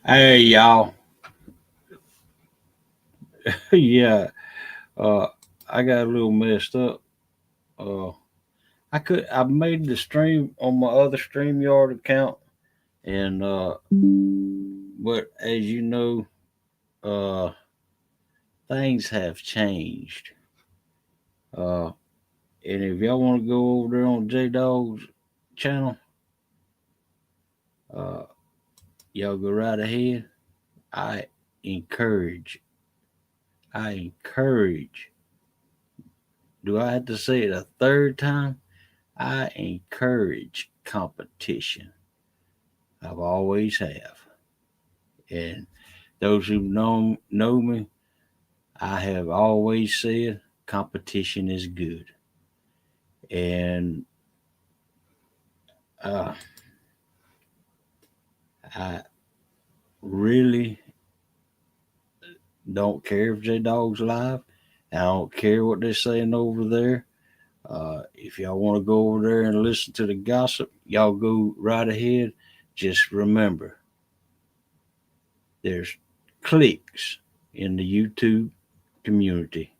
Hey y'all. Yeah, uh I got a little messed up. Uh I made the stream on my other StreamYard account and but as you know, uh things have changed. Uh and if y'all want to go over there on J Dog's channel, uh y'all go right ahead. I encourage I encourage do I have to say it a third time? I encourage competition. I've always have. And those who know me, I have always said competition is good. And uh, I really don't care if J Dog's live. I don't care what they're saying over there. If y'all want to go over there and listen to the gossip, y'all go right ahead. Just remember, there's cliques in the YouTube community,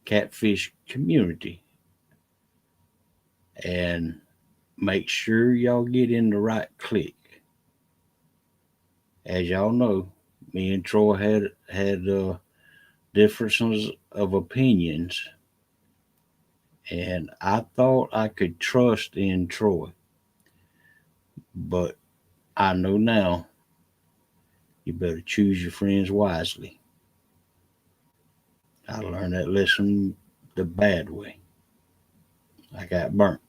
catfish community, and make sure y'all get in the right clique. As y'all know, me and Troy had differences of opinions, and I thought I could trust in Troy, but I know now you better choose your friends wisely. I learned that lesson the bad way. I got burnt.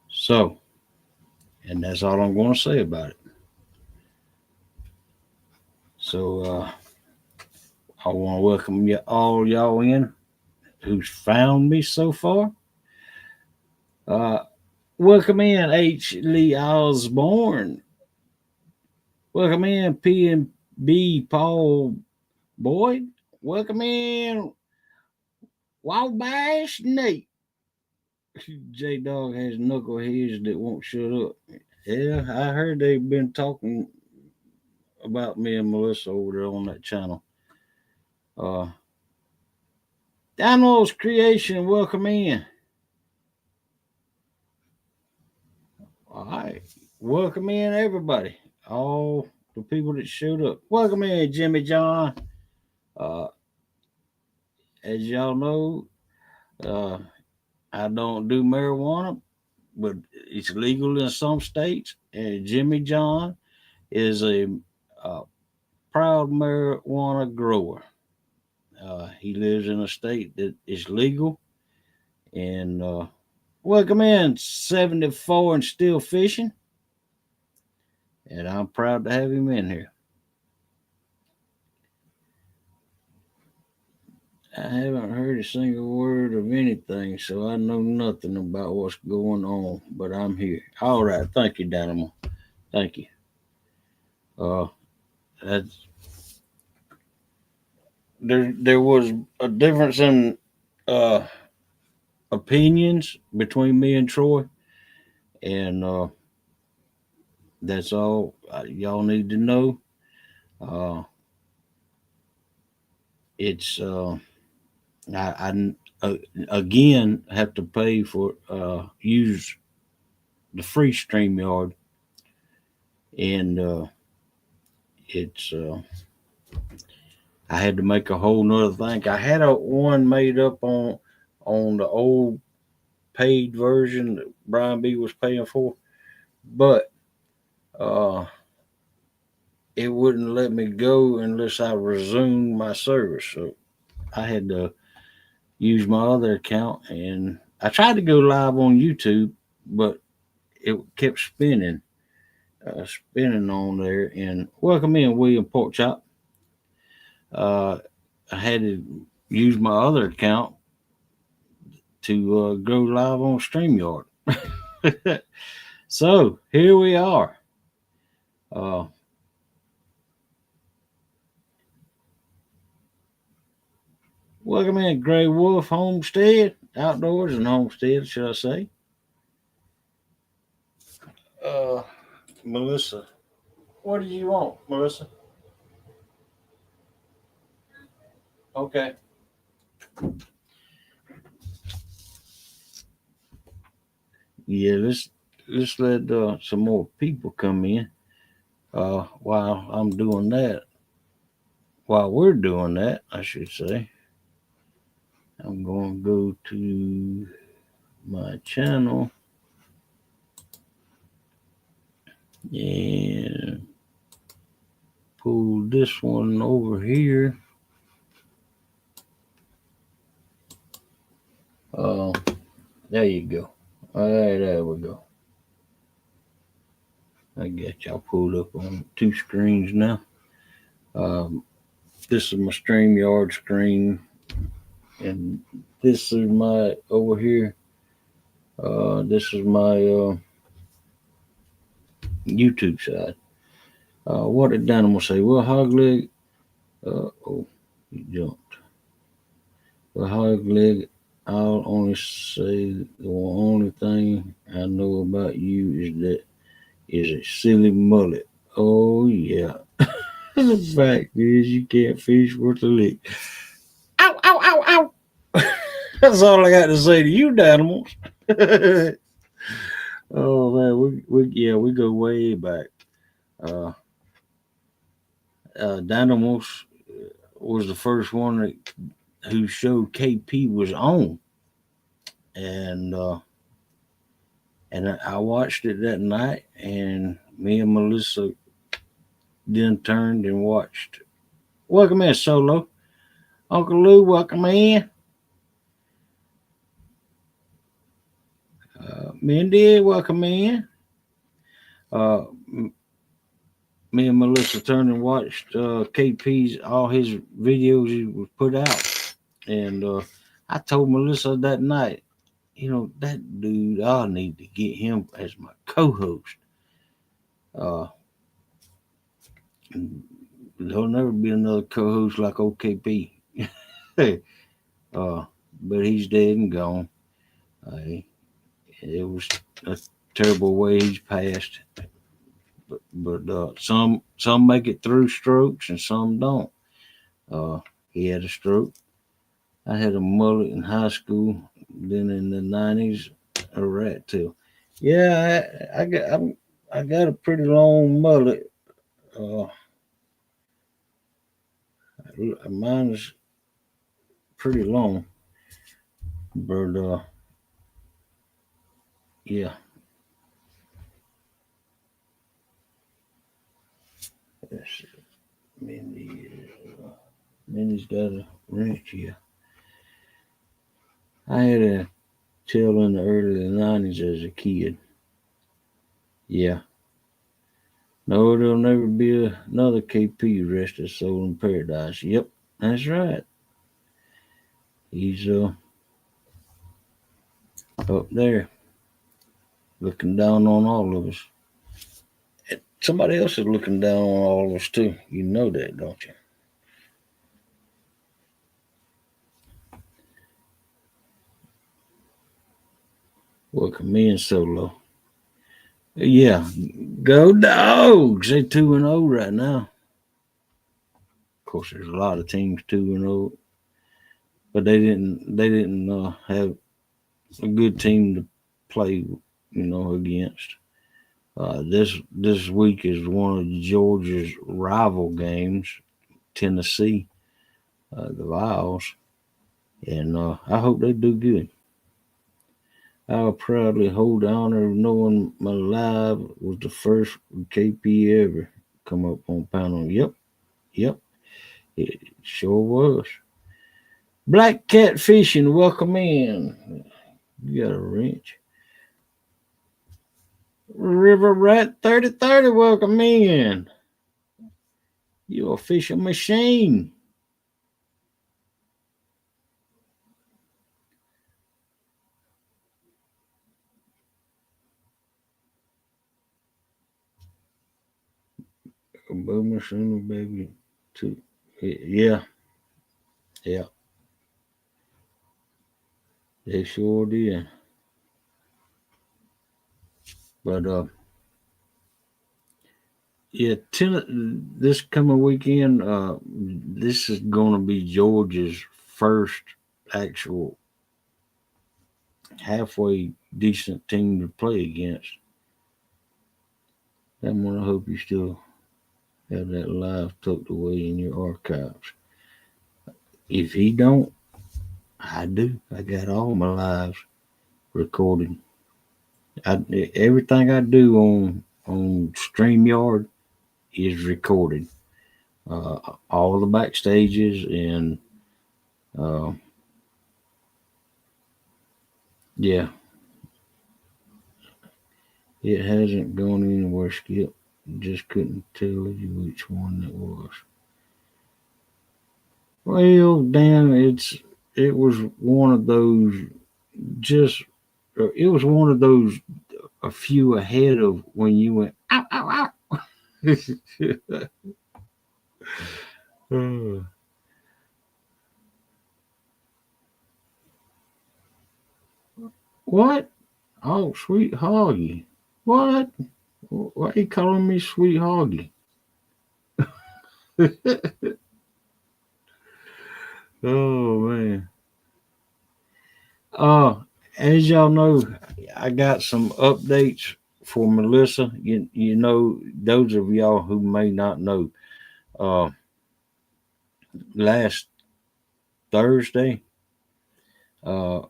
So, and that's all I'm going to say about it. So, I want to welcome you all y'all in who's found me so far. Uh, Welcome in H. Lee Osborne. Welcome in P and B Paul Boyd. Welcome in Wabash Nate. J Dog has knuckleheads that won't shut up. Yeah, I heard they've been talking about me and Melissa over there on that channel. Uh, Daniel's Creation, welcome in. All right, welcome in everybody. All the people that showed up. Welcome in Jimmy John. Uh, as y'all know, uh, I don't do marijuana, but it's legal in some states. And Jimmy John is a proud marijuana grower. He lives in a state that is legal. And welcome in 74 and still fishing. And I'm proud to have him in here. I haven't heard a single word of anything, so I know nothing about what's going on, but I'm here. All right. Thank you, Dynamo. Thank you. Uh, that's, there was a difference in uh, opinions between me and Troy, and that's all y'all need to know. Uh, it's I again have to pay for use the free StreamYard, and it's I had to make a whole nother thing. I had a one made up on the old paid version that Brian B was paying for, but uh, it wouldn't let me go unless I resumed my service. So I had to use my other account, and I tried to go live on YouTube, but it kept spinning on there. And welcome in, William Porkchop. Uh, I had to use my other account to go live on StreamYard. So here we are. Uh, Welcome in, Grey Wolf Homestead, Outdoors and Homestead, should I say. Uh, Melissa, What do you want, Melissa? Okay. Yeah, let's let some more people come in. While I'm doing that, while we're doing that, I should say, I'm going to go to my channel and pull this one over here. Uh, there you go. All right, there we go. I got y'all pulled up on two screens now. This is my StreamYard screen, and this is my over here. This is my YouTube side. What did Dynamo say? Well, Hogleg. Oh, he jumped. Well, Hogleg. I'll only say the only thing I know about you is that is a silly mullet. Oh yeah. The fact is you can't fish worth a lick. Ow, ow, ow, ow. That's all I got to say to you, Dynamos. Oh man, we go way back. Uh, Dynamos was the first one who showed KP was on, and I watched it that night, and me and Melissa then turned and watched. Welcome in, Solo. Uncle Lou, welcome in. Mindy, welcome in. Uh, Me and Melissa turned and watched KP's all his videos he was put out, and I told Melissa that night, you know, that dude, I need to get him as my co-host. Uh, there'll never be another co-host like OKP. uh, but he's dead and gone. Uh, it was a terrible way he's passed. But some make it through strokes and some don't. He had a stroke. I had a mullet in high school. Then in the '90s, a rat tail. Yeah, I got a pretty long mullet. Uh, Mine's pretty long, but yeah. Let's see. Mindy, Mindy's got a wrench here. I had a tail in the early '90s as a kid. Yeah. No, there'll never be another KP rest his soul in paradise. Yep, that's right. He's up there looking down on all of us. Somebody else is looking down on all of us too. You know that, don't you? Welcome in, Solo. Yeah, go Dogs! They're 2-0 right now. Of course, there's a lot of teams 2-0, but they didn't have a good team to play, against. This week is one of Georgia's rival games, Tennessee, the Vols, and I hope they do good. I'll proudly hold the honor of knowing my live was the first KP ever come up on panel. Yep, it sure was. Black Cat Fishing, welcome in. You got a wrench. River Rat 3030, welcome in. You're a fishing machine. A boomer sooner, baby. Too. Yeah, yeah, they sure did. But Yeah, this coming weekend, this is going to be Georgia's first actual halfway decent team to play against. That one, I hope you still have that live tucked away in your archives. If he don't, I do. I got all my lives recorded. I, everything I do on StreamYard is recorded. Uh, all the backstages and uh, yeah, it hasn't gone anywhere, Skip. Just couldn't tell you which one it was. Well, damn, it was one of those just it was one of those a few ahead of when you went ow ow ow. Uh, what? Oh, sweet Hoggy. What? Why are you calling me sweet Hoggy? Oh man. Uh, as y'all know, I got some updates for Melissa. You know, those of y'all who may not know, uh, last Thursday, uh,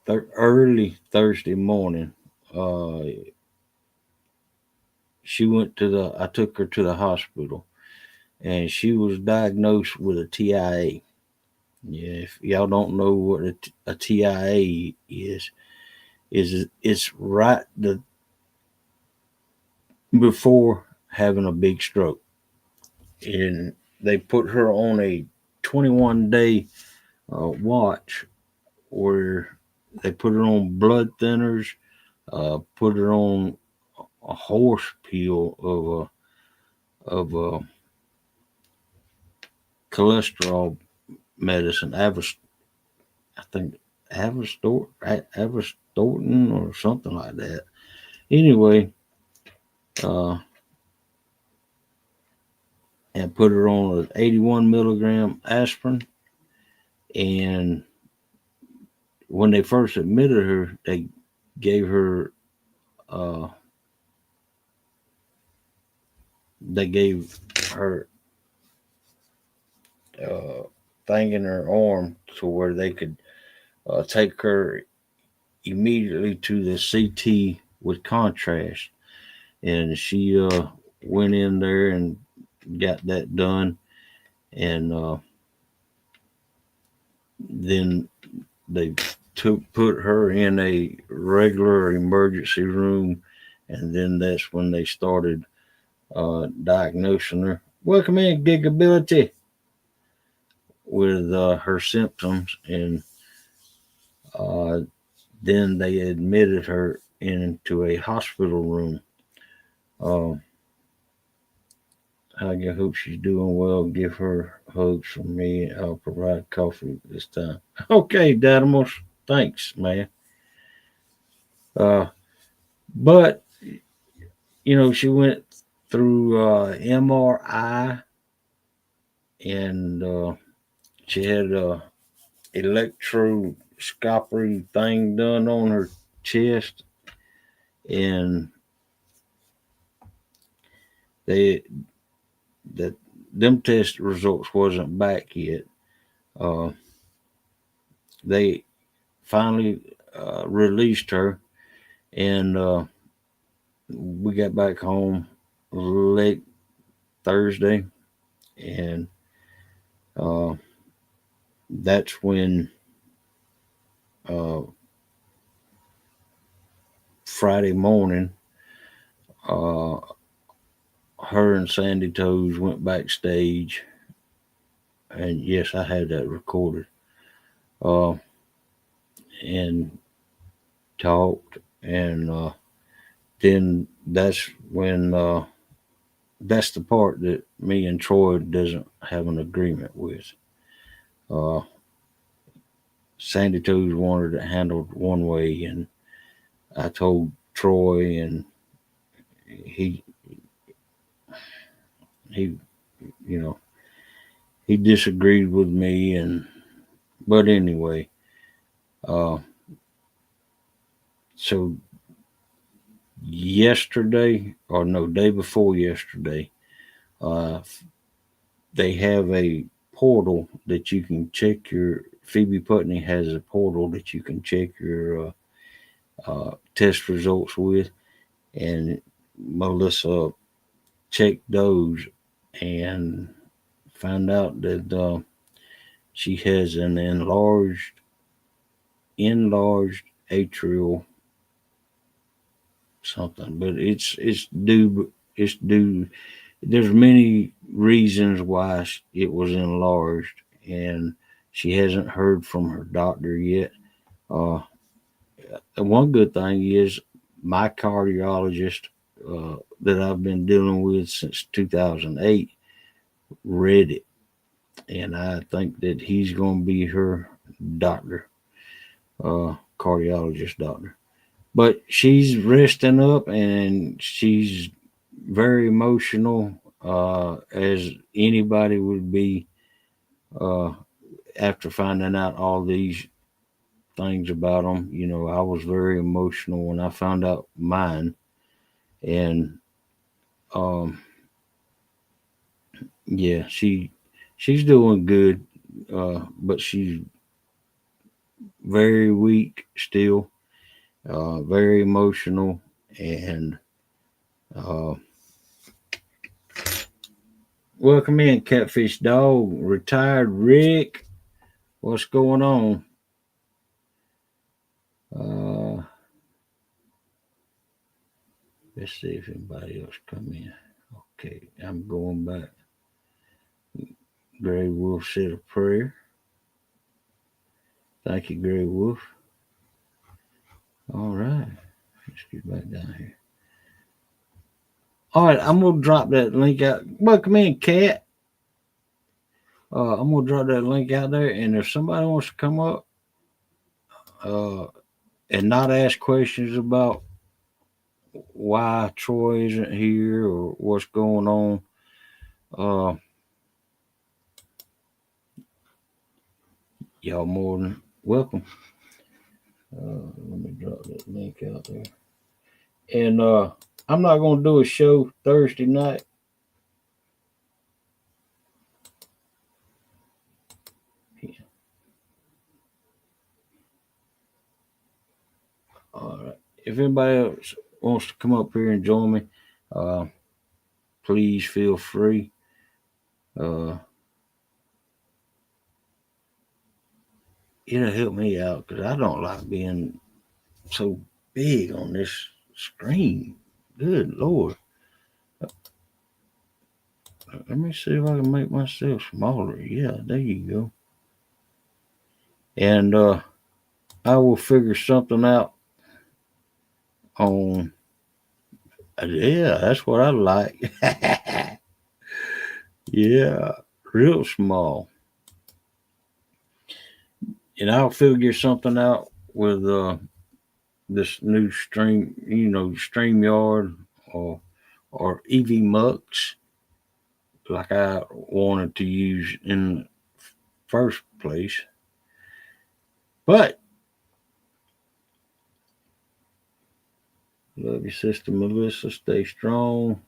early Thursday morning, uh, she went to the. I took her to the hospital, and she was diagnosed with a TIA. Yeah, if y'all don't know what a TIA is it's right before having a big stroke, and they put her on a 21-day watch where they put her on blood thinners, put her on a horse pill of cholesterol medicine, I think Avastortin or something like that. Anyway, uh, and put her on an 81 milligram aspirin. And when they first admitted her, they gave her uh, they gave her uh, thing in her arm to where they could take her immediately to the CT with contrast, and she went in there and got that done, and then they put her in a regular emergency room, and then that's when they started diagnosing her. Welcome in, Gigability, with her symptoms, and uh, then they admitted her into a hospital room. Uh, I hope she's doing well. Give her hugs from me. I'll provide coffee this time. Okay, Dadamos. Thanks, man. Uh, but she went through MRI, and she had a electroscopy thing done on her chest, and they that them test results wasn't back yet. Uh, they finally released her, and we got back home late Thursday, and uh, that's when uh, Friday morning, uh, her and Sandy Toes went backstage, and yes, I had that recorded, uh, and talked, and then that's the part that me and Troy doesn't have an agreement with. Uh, Sandy Toes wanted it handled one way, and I told Troy, and he he, you know, he disagreed with me, but anyway, uh, so yesterday, or no, day before yesterday, uh, they have a portal that you can check your. Phoebe Putney has a portal that you can check your test results with, and Melissa checked those and found out that she has an enlarged atrial something, but it's due. There's many reasons why it was enlarged, and she hasn't heard from her doctor yet. Uh, and one good thing is my cardiologist that I've been dealing with since 2008 read it, and I think that he's going to be her doctor, cardiologist doctor. But she's resting up, and she's very emotional, as anybody would be uh, after finding out all these things about them. I was very emotional when I found out mine, and um, yeah, she's doing good, but she's very weak still, very emotional, and uh, welcome in, Catfish Dog, retired Rick. What's going on? Uh, let's see if anybody else come in. Okay, I'm going back. Gray Wolf said a prayer. Thank you, Gray Wolf. All right, let's get back down here. All right, I'm gonna drop that link out. Welcome in, Cat. I'm gonna drop that link out there, and if somebody wants to come up uh, and not ask questions about why Troy isn't here or what's going on, uh, y'all more than welcome. Let me drop that link out there. And I'm not gonna do a show Thursday night. All right. If anybody else wants to come up here and join me, uh, please feel free. Uh, it'll help me out because I don't like being so big on this screen. Good Lord. Let me see if I can make myself smaller. Yeah, there you go. And I will figure something out on. Yeah, that's what I like. Yeah, real small. And I'll figure something out with this new StreamYard or EV Mux, like I wanted to use in the first place. But love your sister Melissa. Stay strong.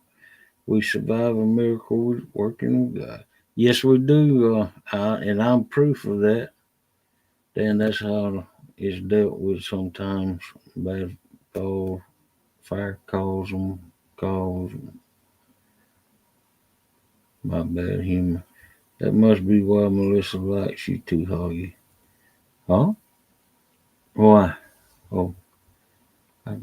We survive a miracle working with God. Yes, we do, and I'm proof of that. Then that's how it's dealt with sometimes. Bad call, fire calls. My bad humor. That must be why Melissa likes you too, Hoggy. Huh? Why? Oh, I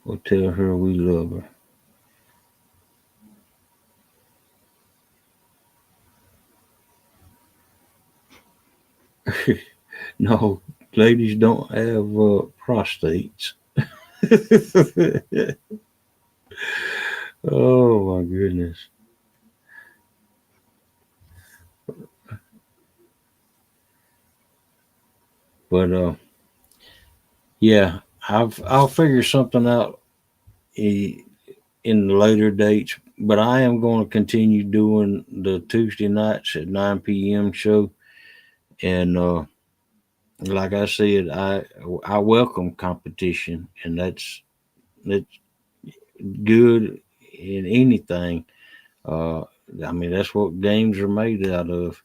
will tell her we love her. No, ladies don't have prostates. Oh my goodness. But yeah, I'll figure something out. in the later dates, but I am going to continue doing the Tuesday nights at 9 p.m. show. And like I said, I welcome competition, and that's good in anything. Uh, I mean, that's what games are made out of.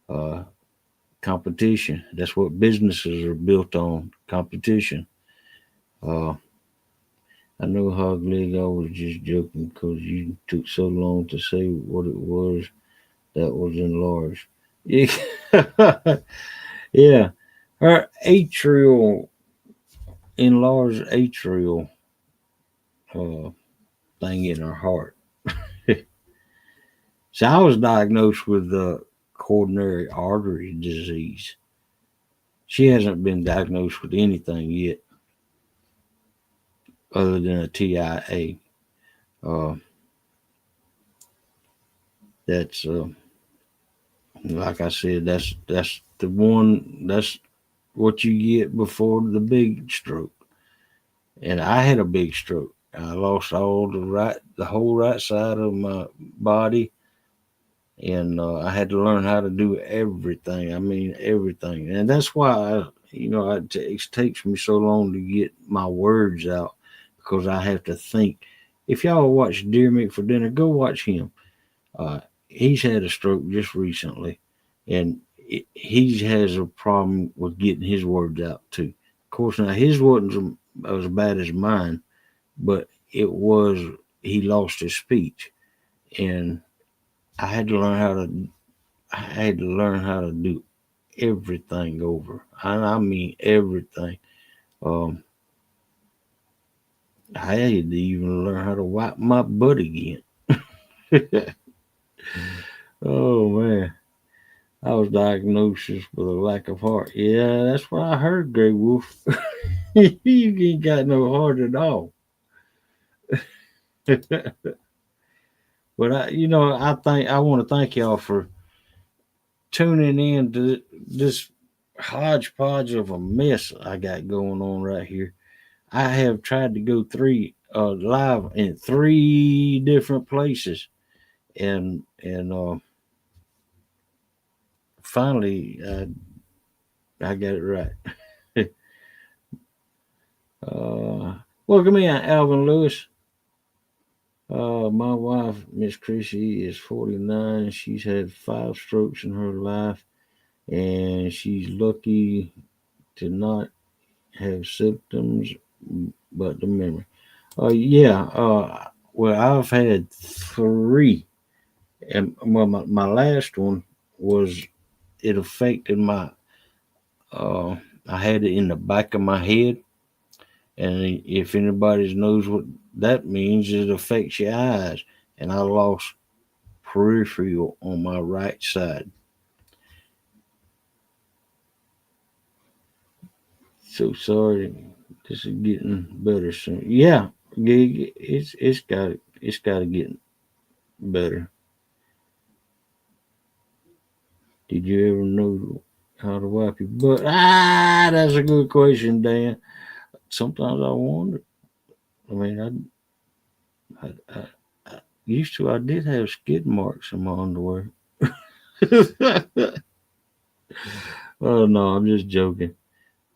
Uh, Competition. That's what businesses are built on. Competition. Uh, I know Hog Leg. I was just joking because you took so long to say what it was that was enlarged. Yeah, yeah. Her atrial enlarged atrial uh, thing in her heart. So I was diagnosed with coronary artery disease. She hasn't been diagnosed with anything yet other than a TIA. Uh, that's like I said, that's the one. That's what you get before the big stroke. And I had a big stroke. I lost the whole right side of my body, and I had to learn how to do everything. I mean, everything. And that's why it takes me so long to get my words out because I have to think. If y'all watch Deer Meat for Dinner, go watch him. Uh, he's had a stroke just recently, and he has a problem with getting his words out too. Of course, now his wasn't as bad as mine, but it was. He lost his speech, and I had to learn how to. I had to learn how to do everything over, and I mean everything. Um, I had to even learn how to wipe my butt again. Oh man. I was diagnosed with a lack of heart. Yeah, that's what I heard, Grey Wolf. You ain't got no heart at all. But I want to thank y'all for tuning in to this hodgepodge of a mess I got going on right here. I have tried to go live in three different places, and finally I got it right. uh, Welcome in, Alvin Lewis. My wife, Miss Chrissy, is 49. She's had 5 strokes in her life, and she's lucky to not have symptoms, but the memory. Yeah. Well, I've had 3, and well, my last one was it affected my. Uh, I had it in the back of my head, and if anybody knows what that means, it affects your eyes, and I lost peripheral on my right side. So sorry. This is getting better soon. Yeah, Gig, it's got to get better. Did you ever know how to wipe your butt? That's a good question, Dan. Sometimes I wonder. I mean, I used to. I did have skid marks in my underwear. Oh no, I'm just joking.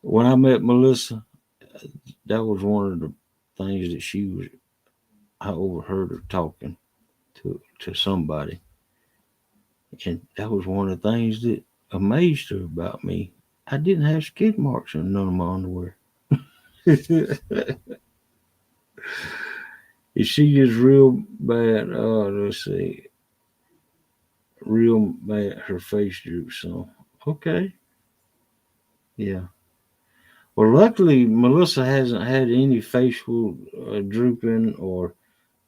When I met Melissa, that was one of the things that she was. I overheard her talking to somebody, and that was one of the things that amazed her about me. I didn't have skid marks in none of my underwear. If she gets real bad, let's see, real bad, her face droops. So, okay, yeah. Well, luckily, Melissa hasn't had any facial drooping or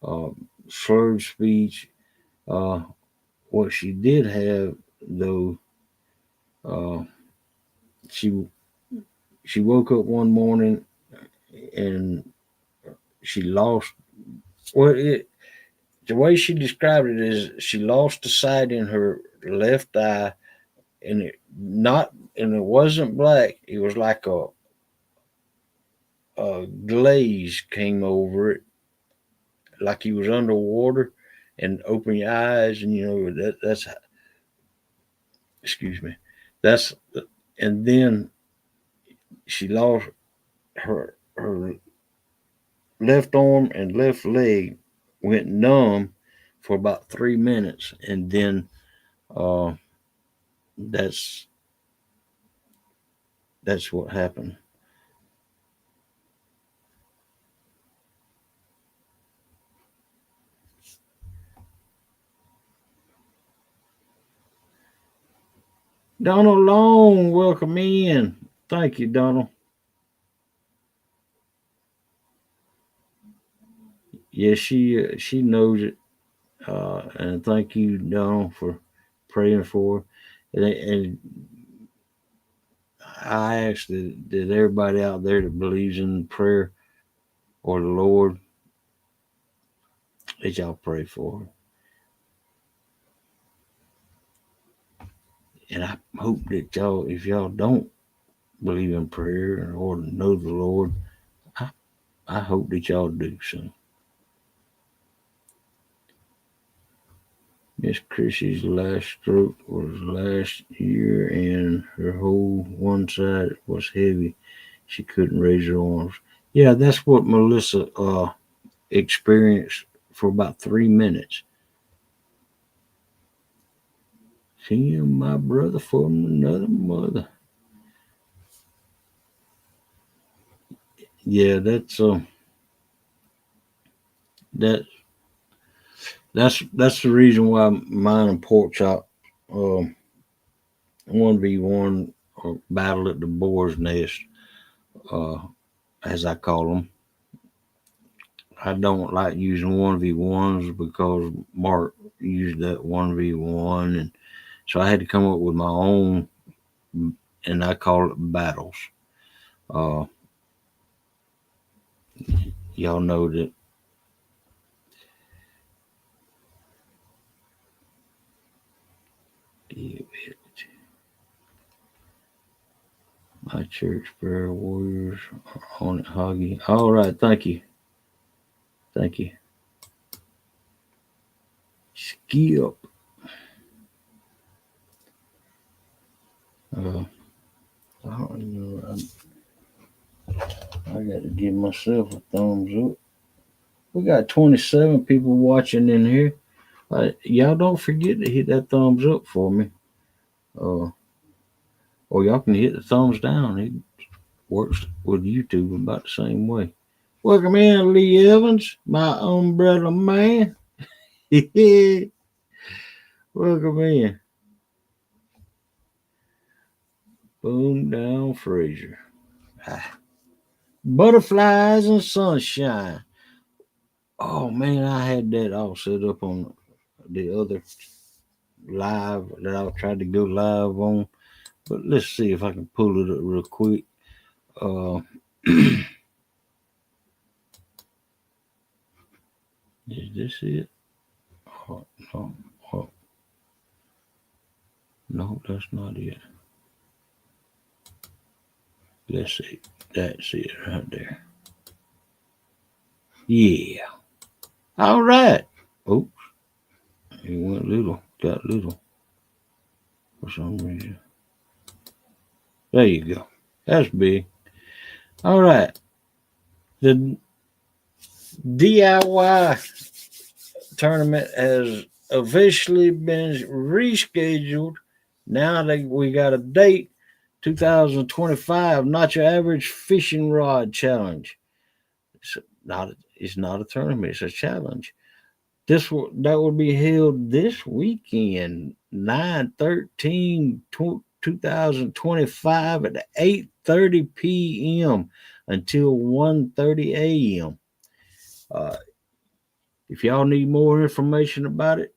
uh, slurred speech. Uh, what she did have, though, uh, she she woke up one morning and she lost. Well, the way she described it is she lost the sight in her left eye, and it wasn't black. It was like a glaze came over it, like you was underwater, and open your eyes, and that's excuse me, that's and then she lost her left arm and left leg went numb for about 3 minutes, and then uh, that's that's what happened. Donald Long, welcome in. Thank you, Donald. Yes, she knows it, and thank you, Donald, for praying for her. And I ask that everybody out there that believes in prayer or the Lord, that y'all pray for her. And I hope that y'all, if y'all don't believe in prayer or know the Lord, I, I hope that y'all do so. Miss Chrissy's last stroke was last year, and her whole one side was heavy. She couldn't raise her arms. Yeah, that's what Melissa experienced for about 3 minutes. Seeing my brother from another mother. Yeah, that that's the reason why mine and pork chop 1v1 or battle at the boar's nest, uh, as I call them. I don't like using 1v1s because Mark used that 1v1, and so I had to come up with my own, and I call it battles. Uh, y'all know that my church prayer warriors are on it, Hoggy. All right, thank you, thank you. Skip. Uh, I don't know. I got to give myself a thumbs up. We got 27 people watching in here. Y'all don't forget to hit that thumbs up for me. Uh, or y'all can hit the thumbs down. It works with YouTube about the same way. Welcome in, Lee Evans, my umbrella man. Welcome in. Boom down Fraser. Ah. Butterflies and sunshine. Oh man, I had that all set up on the other live that I tried to go live on. But let's see if I can pull it up real quick. Uh, is this it? Oh, no, oh, no, that's not it. Let's see. That's it right there. Yeah. All right. Oops. It went little. Got little for some reason. There you go. That's big. All right. The DIY tournament has officially been rescheduled. Now that we got a date, 2025, not your average fishing rod challenge. It's not a tournament, it's a challenge. That will be held this weekend, 9/13/2025 at 8:30 p.m. until 1:30 a.m. Uh, if y'all need more information about it,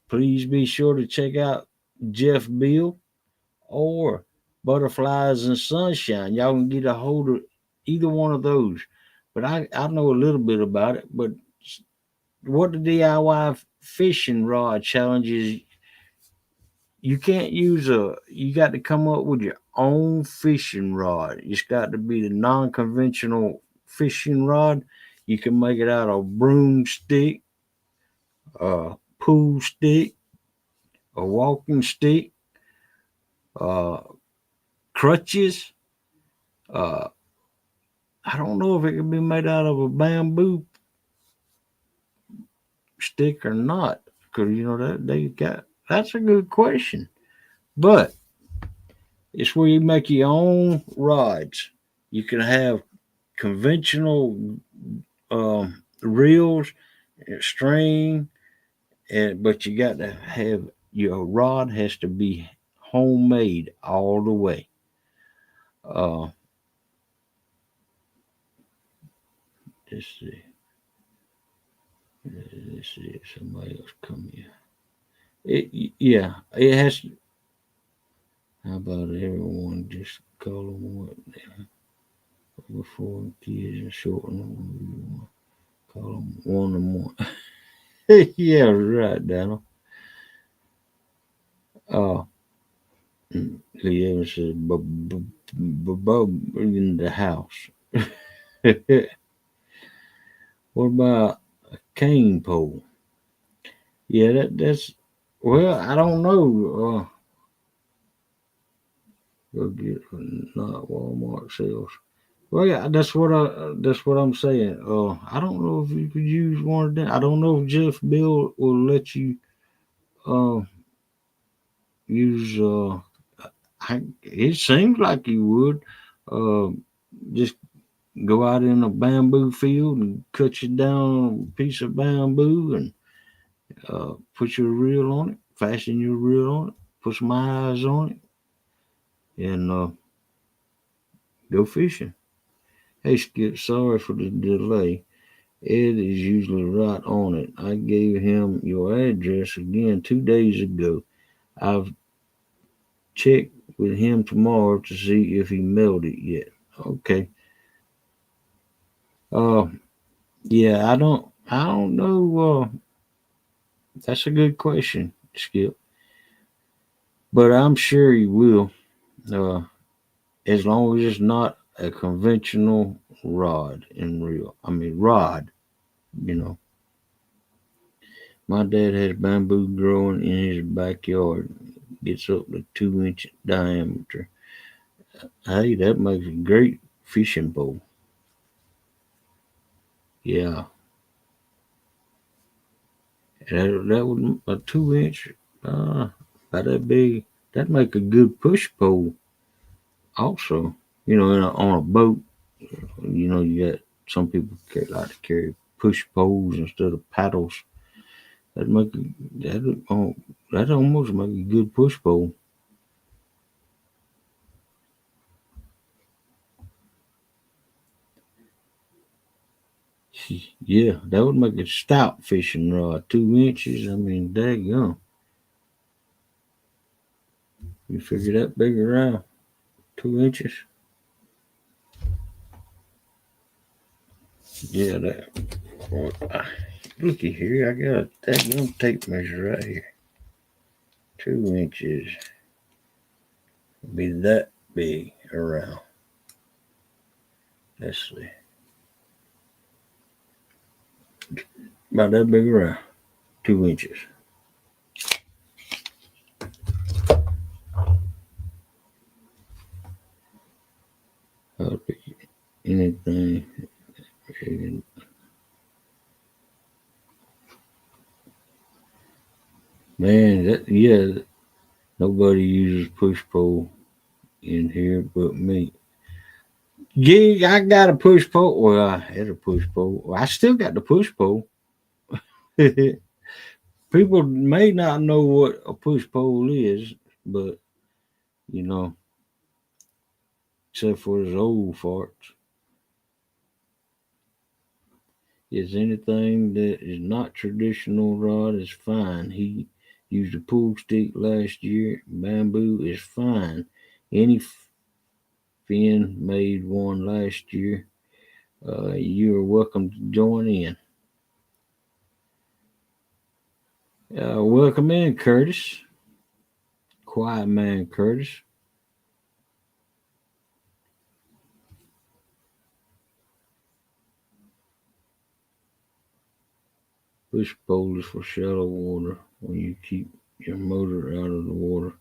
please be sure to check out Jeff Bill or Butterflies and Sunshine. Y'all can get a hold of either one of those. But I know a little bit about it. But what the DIY fishing rod challenge is, you can't you got to come up with your own fishing rod. It's got to be the non conventional fishing rod. You can make it out of broomstick, pool stick, a walking stick, uh, crutches. Uh, I don't know if it can be made out of a bamboo stick or not, because that they got. That's a good question, but it's where you make your own rods. You can have conventional reels, string, but you got to have your rod has to be homemade all the way. Uh, let's see. Let's see if somebody else come here. Yeah, it has. How about everyone just call them what before kids and shorten them? Call them one and one. Yeah, right, Daniel. Uh, Lee Evans says, "Bub in the house." What about a cane pole? Yeah, that's well, I don't know. Go get not Walmart sales. Well, yeah, that's what I'm saying. I don't know if you could use one of them. I don't know if Jeff Bill will let you uh use. It seems like he would. Uh, just go out in a bamboo field and cut you down a piece of bamboo and put your reel on it, fasten your reel on it, put some eyes on it, and go fishing. Hey, Skip, sorry for the delay. Ed is usually right on it. I gave him your address again 2 days ago. I've checked with him tomorrow to see if he mailed it yet. Okay. Uh, yeah, I don't know. That's a good question, Skip. But I'm sure he will. Uh, as long as it's not a conventional rod and reel. I mean, rod. You know, my dad has bamboo growing in his backyard. Gets up to 2 inch diameter. Hey, that makes a great fishing pole. Yeah, that would a 2 inch, about that big. That'd make a good push pole. Also, on a boat, you got some people like to carry push poles instead of paddles. That make that that almost make a good push pole. Yeah, that would make a stout fishing rod. 2 inches. I mean, daggone. You figure that big around 2 inches. Yeah, that. Well, looky here, I got a daggone tape measure right here. 2 inches be that big around. Let's see, about that big around. 2 inches. Be anything. Man, yeah, nobody uses push pole in here but me. Yeah, I got a push pole. Well, I had a push pole. Well, I still got the push pole. People may not know what a push pole is, but you know, except for his old farts, is anything that is not traditional rod is fine. He used a pool stick last year. Bamboo is fine. Any Finn made one last year. You are welcome to join in. Welcome in, Curtis. Quiet man, Curtis. Push boulders for shallow water when you keep your motor out of the water.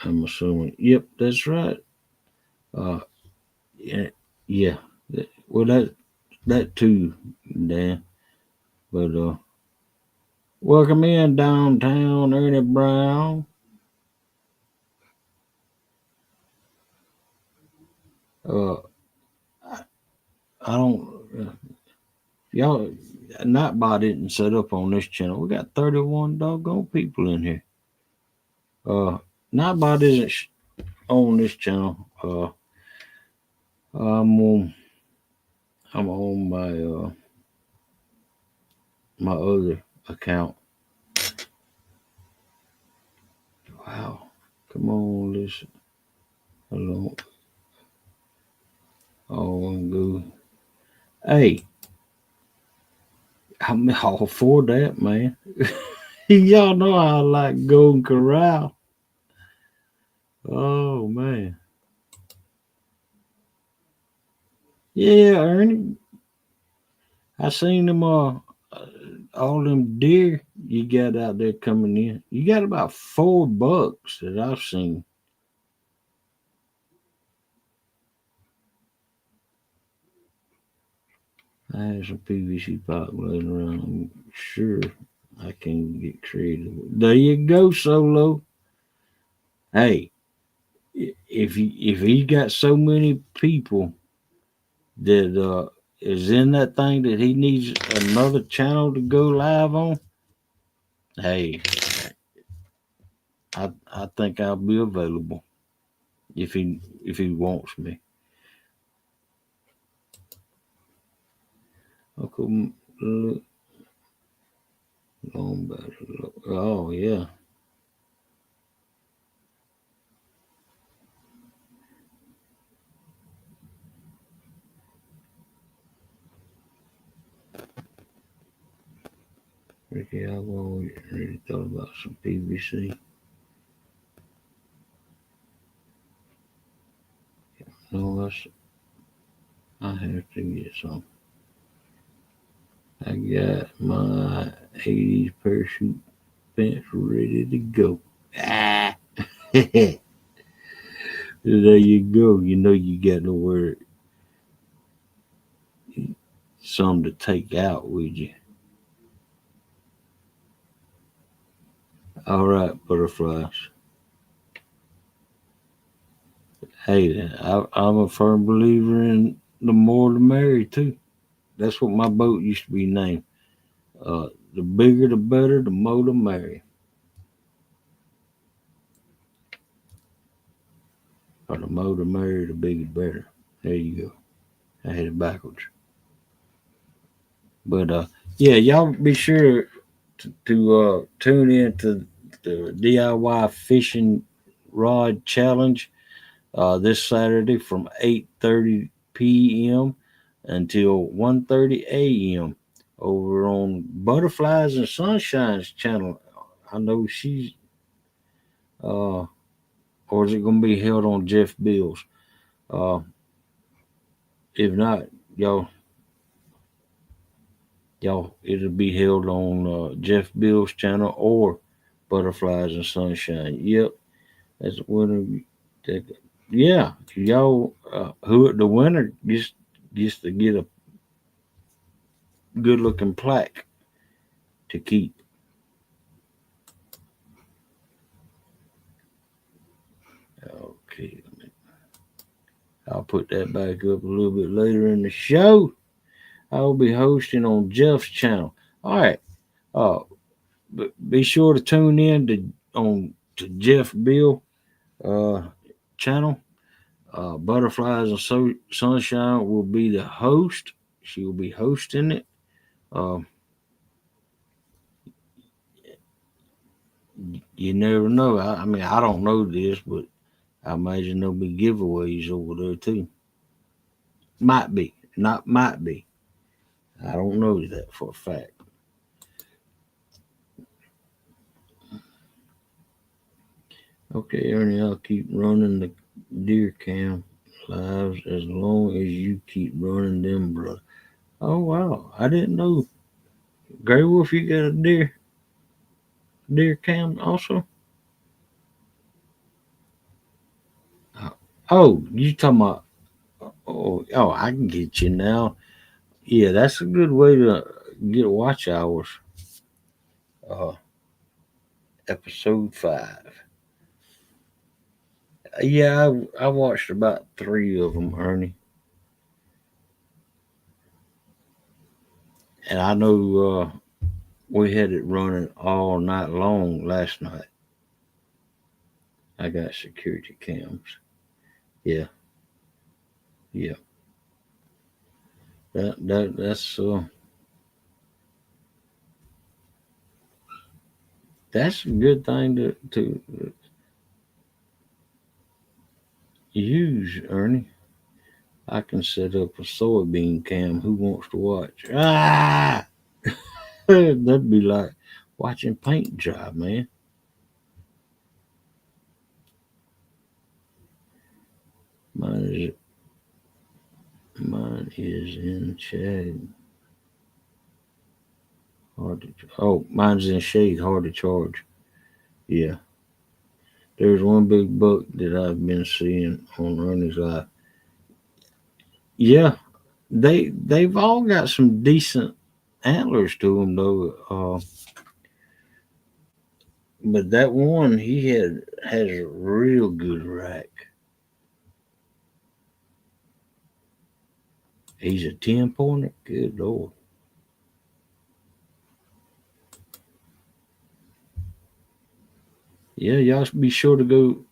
I'm assuming. Yep, that's right. Uh, yeah, yeah. Well, that too, Dan. But welcome in downtown, Ernie Brown. Uh, I don't. Y'all, Nightbot didn't set up on this channel. We got 31 doggone people in here. Nightbot isn't on this channel. I'm on. I'm on my other account. Wow. Come on, listen. Hello. Oh, and go. Hey, I'm all for that, man. Y'all know I like Golden Corral. Oh man. Yeah, Ernie. I seen them all them deer you got out there coming in. You got about 4 bucks that I've seen. I have some PVC pipe laying around. I'm sure I can get creative. There you go, Solo. Hey, if he got so many people that is in that thing that he needs another channel to go live on, hey, I think I'll be available if he wants me. Uncle Long battery. Oh yeah. Ricky, I've always really thought about some PVC. No, I have to get some. I got my 80s parachute pants ready to go. Ah, there you go. You know you got to wear some to take out with you. All right, butterflies. Hey, I'm a firm believer in the more the merry too. That's what my boat used to be named. The bigger the better, the more the merry. Or the more the merry, the bigger the better. There you go. I had it backwards. But yeah, y'all be sure to tune in to the DIY fishing rod challenge this Saturday from 8:30 p.m. until 1:30 a.m. over on Butterflies and Sunshine's channel. I know she's or is it going to be held on Jeff Bill's? Uh, if not, y'all, it'll be held on Jeff Bill's channel or Butterflies and Sunshine. Yep, that's one of the, yeah, y'all. Who the winner gets to get a good looking plaque to keep. Okay, I'll put that back up a little bit later in the show. I will be hosting on Jeff's channel. All right. Uh, but be sure to tune in to Jeff Bill uh, channel. Butterflies and Sunshine will be the host. She will be hosting it. Uh, you never know. I mean, I don't know this, but I imagine there'll be giveaways over there too. Might be, not might be. I don't know that for a fact. Okay, Ernie, I'll keep running the deer cam lives as long as you keep running them, brother. Oh wow, I didn't know. Gray Wolf, you got a deer cam also? Oh, you talking about? Oh, I can get you now. Yeah, that's a good way to get watch hours. Uh, episode 5. Yeah, I watched about 3 of them, Ernie, and I know we had it running all night long last night. I got security cams. Yeah, yeah. That's a good thing to use, Ernie. I can set up a soybean cam. Who wants to watch? Ah, that'd be like watching paint dry, man. Mine is mine is in shade. Mine's in shade. Hard to charge. Yeah, there's one big buck that I've been seeing on Ernie's Life. Yeah, they've all got some decent antlers to them though. But that one has a real good rack. He's a 10 pointer. Good lord. Yeah, y'all should be sure to go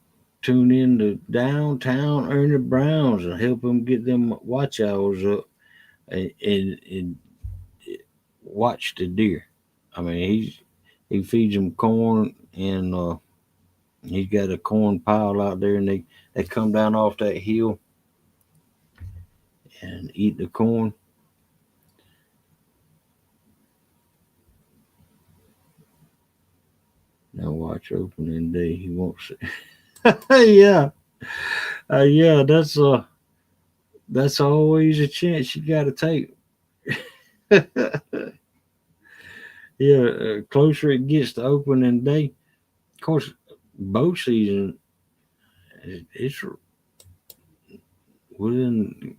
tune in to Downtown Ernie Browns and help him get them watch hours up and watch the deer. I mean, he feeds them corn and he's got a corn pile out there, and they come down off that hill and eat the corn. Now watch opening day. He won't say, yeah, yeah. That's always a chance you got to take. Yeah, closer it gets to opening day. Of course, bow season it's within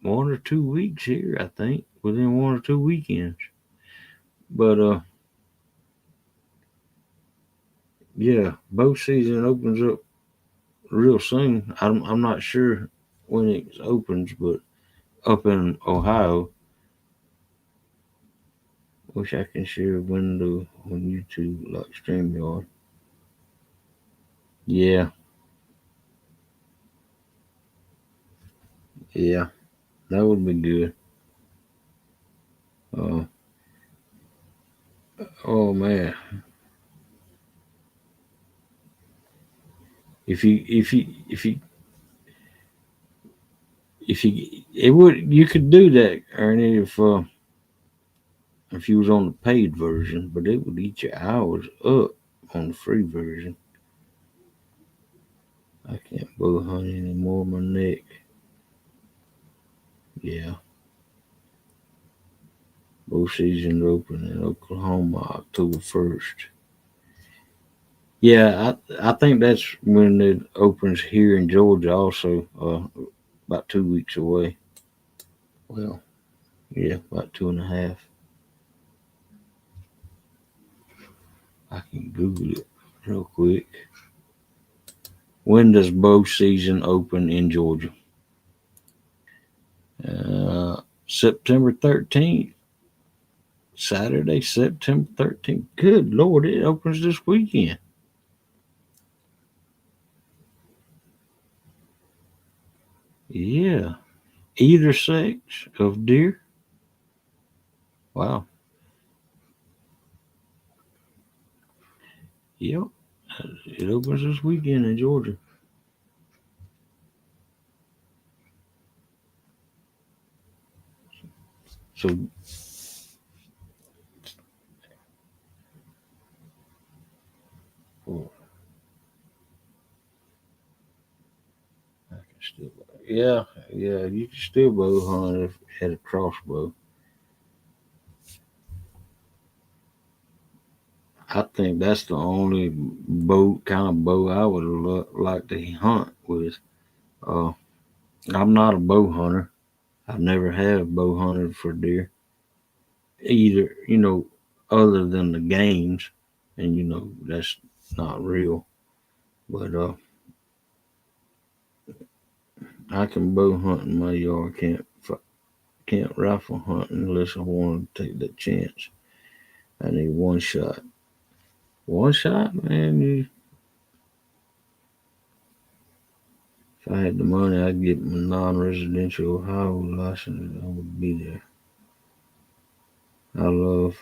1 or 2 weeks here. I think within 1 or 2 weekends. But yeah, bow season opens up real soon. I'm not sure when it opens, but up in Ohio, wish I can share a window on YouTube like StreamYard. Yeah, yeah, that would be good. Uh, oh man, if you it would you could do that, Ernie, if you was on the paid version, but it would eat your hours up on the free version. I can't bow hunt anymore. My neck. Yeah, bow season open in Oklahoma October 1st. Yeah, I think that's when it opens here in Georgia. Also, about 2 weeks away. Well, yeah, about 2.5. I can Google it real quick. When does bow season open in Georgia? September 13th. Saturday, September 13th. Good Lord, it opens this weekend. Yeah. Either sex of deer. Wow. Yep. It opens this weekend in Georgia. So, oh, I can still, yeah, yeah, you can still bow hunt if had a crossbow. I think that's the only kind of bow I would like to hunt with. Uh, I'm not a bow hunter. I never have bow hunted for deer either. Other than the games, and that's not real. But I can bow hunt in my yard. Can't rifle hunt unless I want to take that chance. I need one shot. One shot, man. If I had the money, I'd get my non-residential Ohio license, and I would be there. I love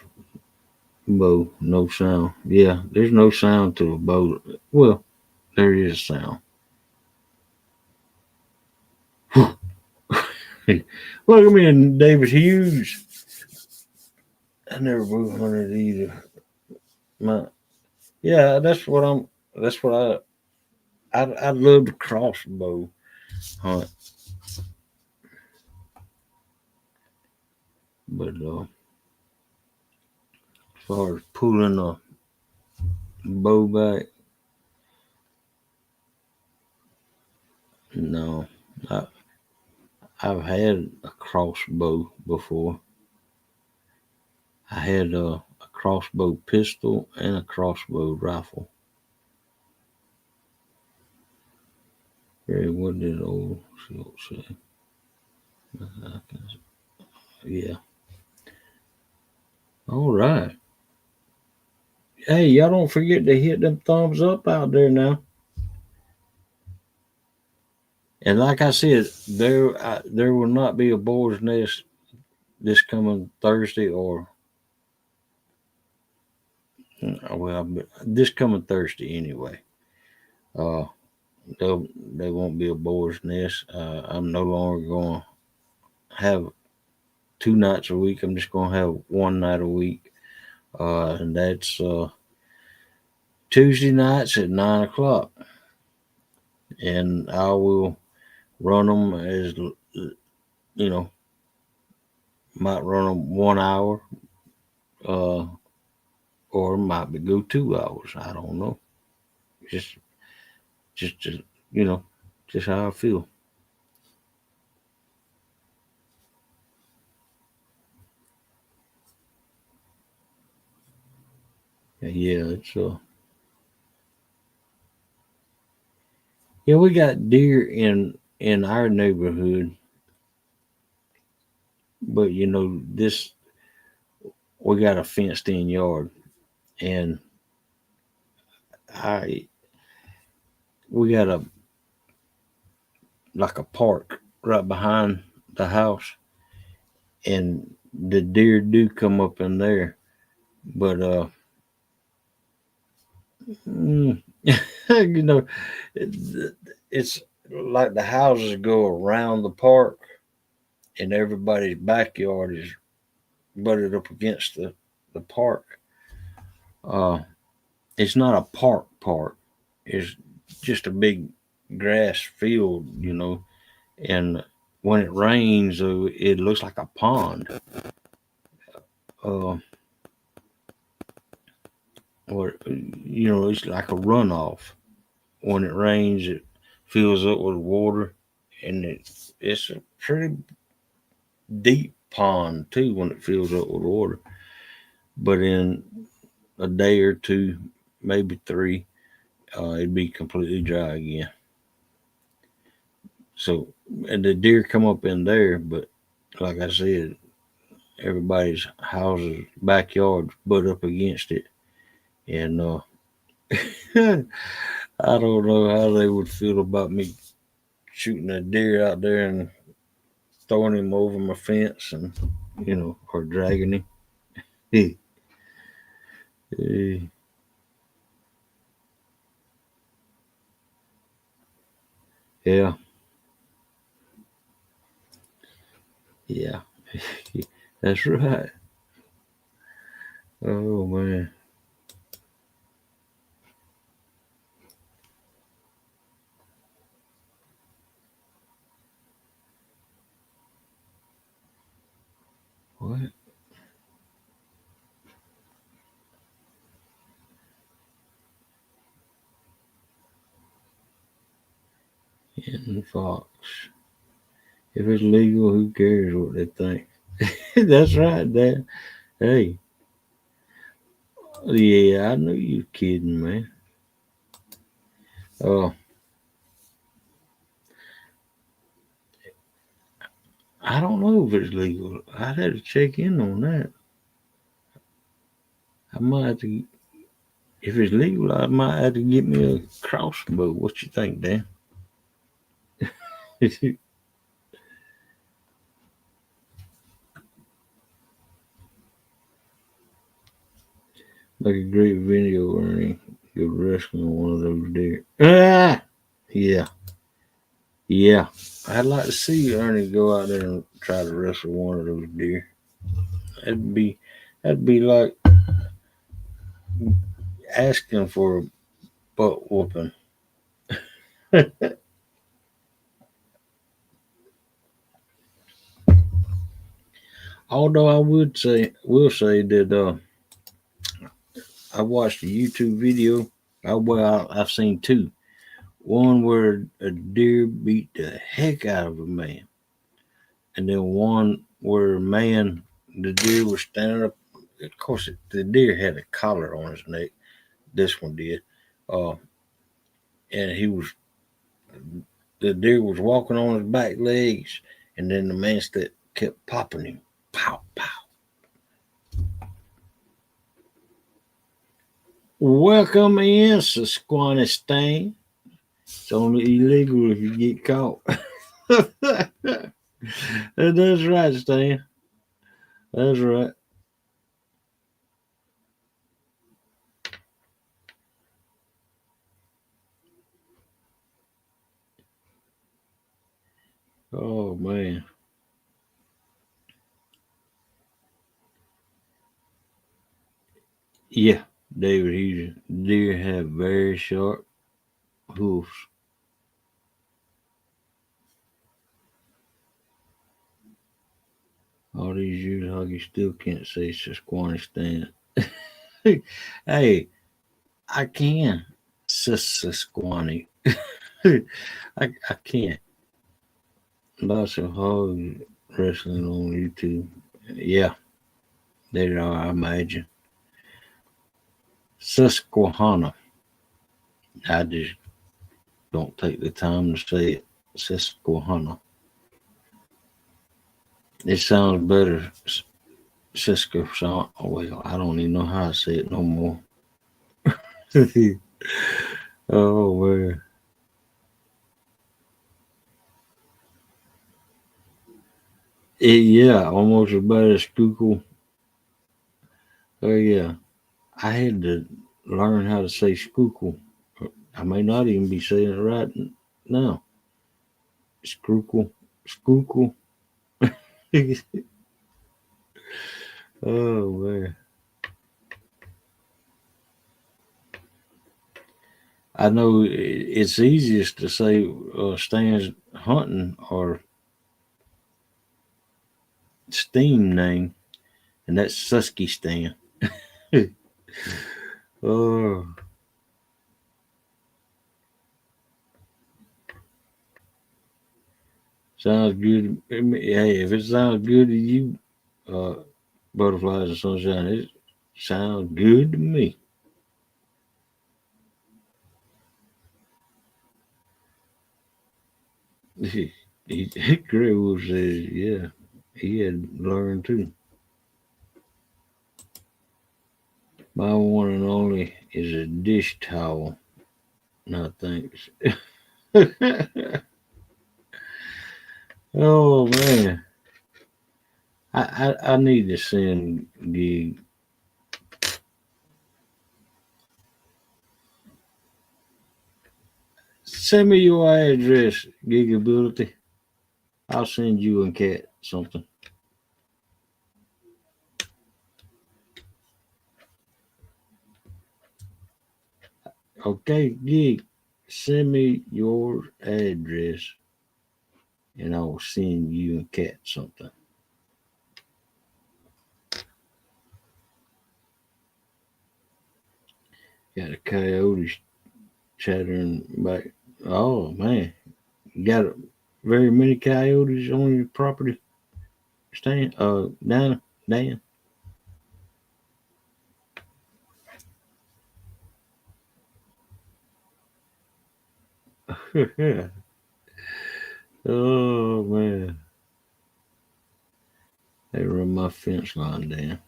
bow, no sound. Yeah, there's no sound to a bow. Well, there is sound. Look at me and David Hughes. I never bow hunted either. My, yeah, That's what I'd love to crossbow hunt, but as far as pulling a bow back, no. I, I've had a crossbow before. I had a crossbow pistol and a crossbow rifle. Very what did old Silk say? Yeah. All right. Hey, y'all don't forget to hit them thumbs up out there now. And like I said, there will not be a boar's nest this coming Thursday or well, this coming Thursday anyway. Uh, there won't be a boar's nest. I'm no longer going to have 2 nights a week. I'm just going to have one night a week, and that's Tuesday nights at 9 o'clock. And I will run them as you know, might run them 1 hour, uh, or might be go 2 hours. I don't know. Just, just you know, just how I feel. Yeah, it's yeah, we got deer in our neighborhood, but this we got a fenced in yard, and I we got a like a park right behind the house, and the deer do come up in there, but mm, you know, it's like the houses go around the park, and everybody's backyard is butted up against the park. Uh, it's not a park. It's just a big grass field, and when it rains, it looks like a pond. Uh, or it's like a runoff. When it rains, it fills up with water, and it's a pretty deep pond too when it fills up with water. But in a day or two, maybe three, it'd be completely dry again. So, and the deer come up in there, but like I said, everybody's houses, backyards butt up against it, and I don't know how they would feel about me shooting a deer out there and throwing him over my fence, and or dragging him. Yeah, yeah, that's right. Oh man, what? And fox. If it's legal, who cares what they think? That's right, Dad. Hey, yeah, I knew you were kidding, man. Oh, I don't know if it's legal. I'd have to check in on that. I might have to, if it's legal, I might have to get me a crossbow. What you think, Dan? Like a great video, Ernie. Go wrestling one of those deer. Ah, yeah, yeah. I'd like to see Ernie go out there and try to wrestle one of those deer. That'd be, that'd be like asking for a butt whooping. Although I will say that I watched a YouTube video. I've seen two. One where a deer beat the heck out of a man, and then one where the deer was standing up. Of course, the deer had a collar on his neck. This one did, uh, and the deer was walking on his back legs, and then the man kept popping him. Pow, pow. Welcome in, Sasquatch. It's only illegal if you get caught. That's right, Stan. That's right. Oh man. Yeah, David Hughes. Deer have very sharp hoofs. All these years, Huggy still can't say Sasquatch. Hey, I can. Sasquatch. I can't. Lots of hog wrestling on YouTube. Yeah, there are, I imagine. Susquehanna. I just don't take the time to say it. Susquehanna. It sounds better. Susquehanna. Well, I don't even know how to say it no more. Oh, man. Yeah, almost as bad as Schuylkill. Oh, yeah. I had to learn how to say Schuylkill. I may not even be saying it right now. Schuylkill. Schuylkill. Oh, man. I know it's easiest to say Stan's hunting or Steam name, and that's Susky Stan. Oh, sounds good. Hey, if it sounds good to you, uh, butterflies and sunshine, it sounds good to me. Grey Wolf says, yeah, he had learned too. My one and only is a dish towel. No thanks. Oh man, I need to send the. Send me your address, Gigability. I'll send you and Cat something. Okay, Gig, send me your address and I'll send you and Cat something. Got a coyote chattering back. Oh man, You got very many coyotes on your property, Stan? Dan. Oh man, they run my fence line down.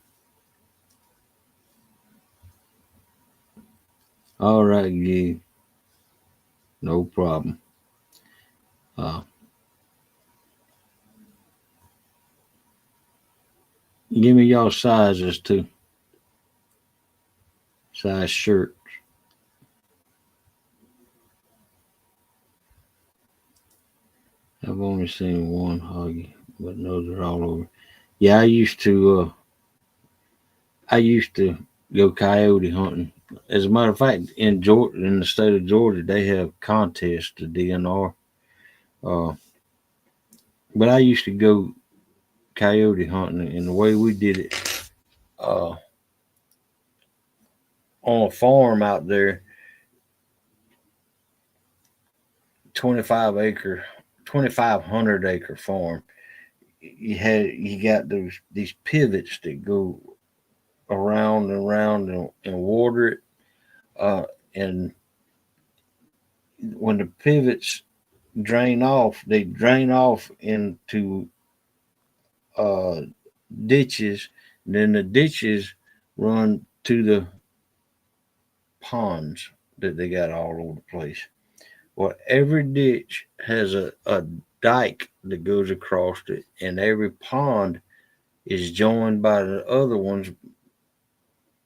All right, Gig, no problem. Uh, Give me y'all sizes too. Size shirt. I've only seen one huggy, but those are all over. Yeah, I used to go coyote hunting. As a matter of fact, in Georgia, in the state of Georgia, they have contests to DNR. Uh, but I used to go coyote hunting, and the way we did it, uh, on a farm out there, 25 acre, 2,500 acre farm. You got these pivots that go around and around and water it. And when the pivots drain off, they drain off into uh, ditches. Then the ditches run to the ponds that they got all over the place. Well, every ditch has a dike that goes across it, and every pond is joined by the other ones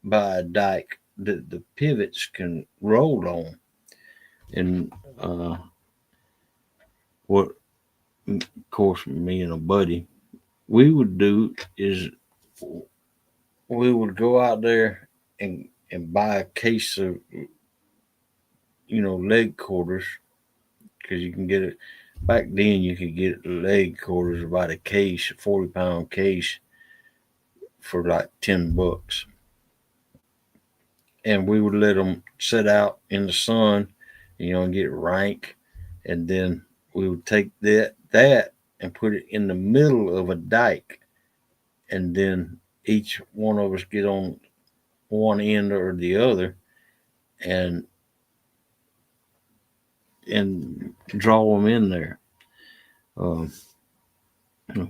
by a dike that the pivots can roll on. And what, of course, me and a buddy, we would do is we would go out there and buy a case of leg quarters because you can get it back then. You could get leg quarters about a case, a 40-pound case for like $10, and we would let them sit out in the sun, and get rank, and then we would take that and put it in the middle of a dike, and then each one of us get on one end or the other, and and draw them in there. Um,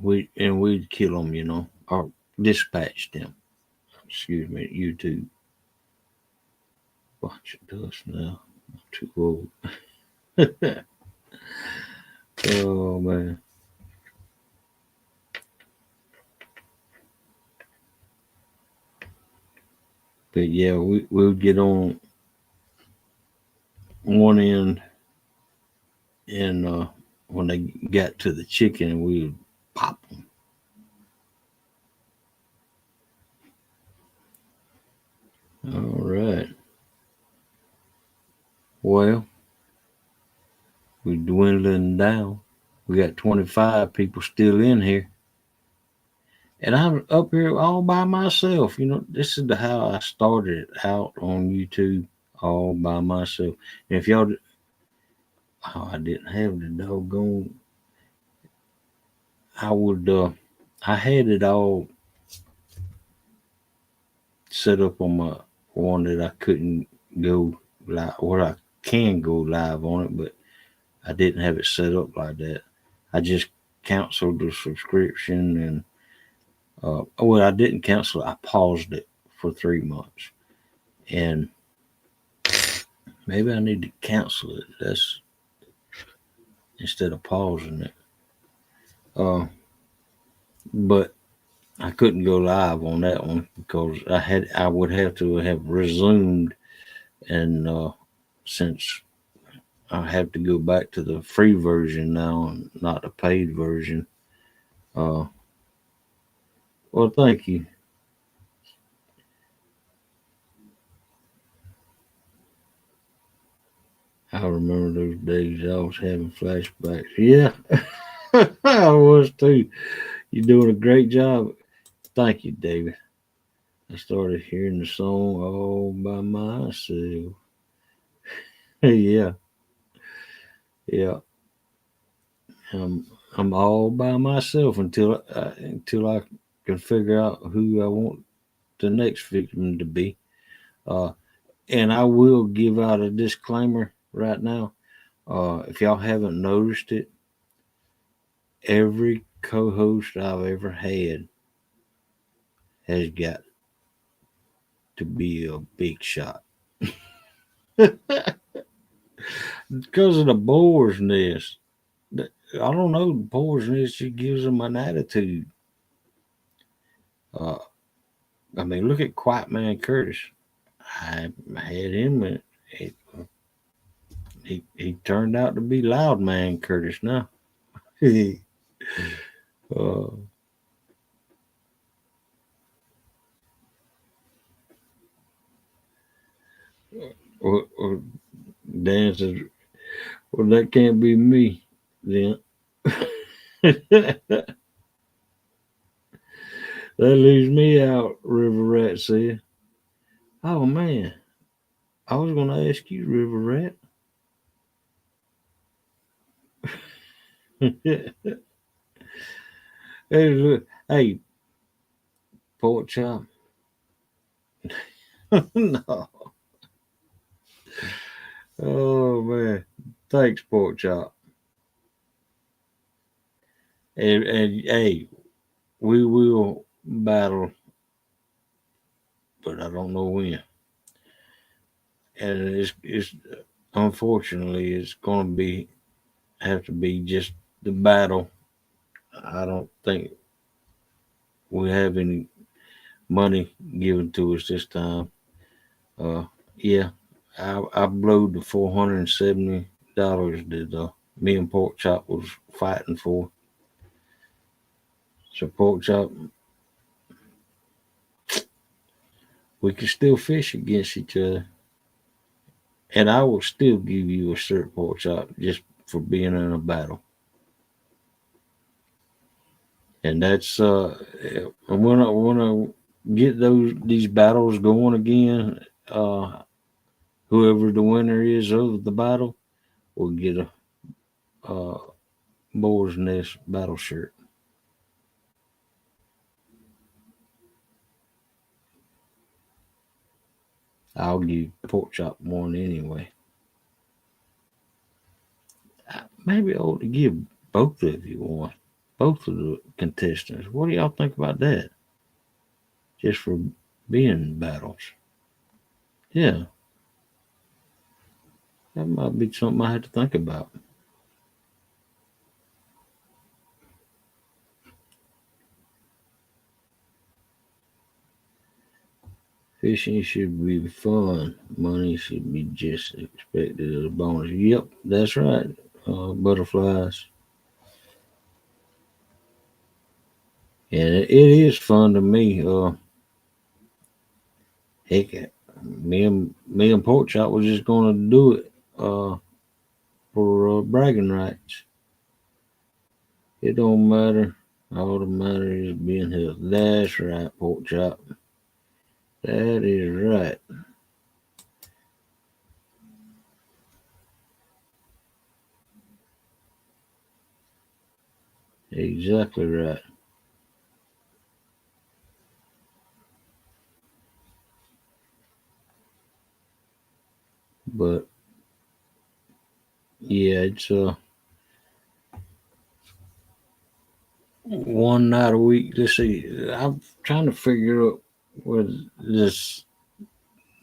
we'd kill them, or dispatch them. Excuse me, YouTube. Bunch of dust now. I'm too old. Oh man. But yeah, we would get on one end, and when they got to the chicken, we would pop them. All right. Well, we're dwindling down. We got 25 people still in here. And I'm up here all by myself. This is how I started out on YouTube, all by myself. And if y'all, oh, I didn't have the doggone, I would, I had it all set up on my one that I couldn't go live, or I can go live on it, but I didn't have it set up like that. I just canceled the subscription, and well, I didn't cancel it. I paused it for 3 months, and maybe I need to cancel it. That's instead of pausing it. But I couldn't go live on that one because I would have to have resumed, and since I have to go back to the free version now and not the paid version. Uh, well, thank you. I remember those days. I was having flashbacks. Yeah, I was too. You're doing a great job. Thank you, David. I started hearing the song all by myself. Yeah, yeah. I'm all by myself until I can figure out who I want the next victim to be. Uh, and I will give out a disclaimer right now. If y'all haven't noticed it, every co-host I've ever had has got to be a big shot because of the boar's nest. I don't know. The boar's nest just gives them an attitude. Uh, I mean, look at Quiet Man Curtis. I had him. He turned out to be Loud Man Curtis now. uh, or dances. Well, that can't be me then. That leaves me out. River Rat said. Oh man, I was going to ask you, River Rat. Hey, look, hey, pork chop. No. Oh man, thanks, pork chop. And hey, we will battle, but I don't know when. And it's unfortunately it's going to be have to be just the battle. I don't think we have any money given to us this time. Uh, yeah, I blowed the $470 that me and pork chop was fighting for. So pork chop, we can still fish against each other. And I will still give you a shirt, pork chop, just for being in a battle. And that's I wanna get these battles going again. Whoever the winner is of the battle will get a Boar's Nest battle shirt. I'll give pork chop one anyway. Maybe I ought to give both of you one. Both of the contestants. What do y'all think about that? Just for being battles. Yeah, that might be something I had to think about. Fishing should be fun. Money should be just expected as a bonus. Yep, that's right. Butterflies. And it is fun to me. Heck, me and Pork Chop was just gonna do it for bragging rights. It don't matter. All that matters is being healthy. That's right, Pork Chop. That is right. Exactly right. But yeah, it's one night a week. Let's see. I'm trying to figure out what this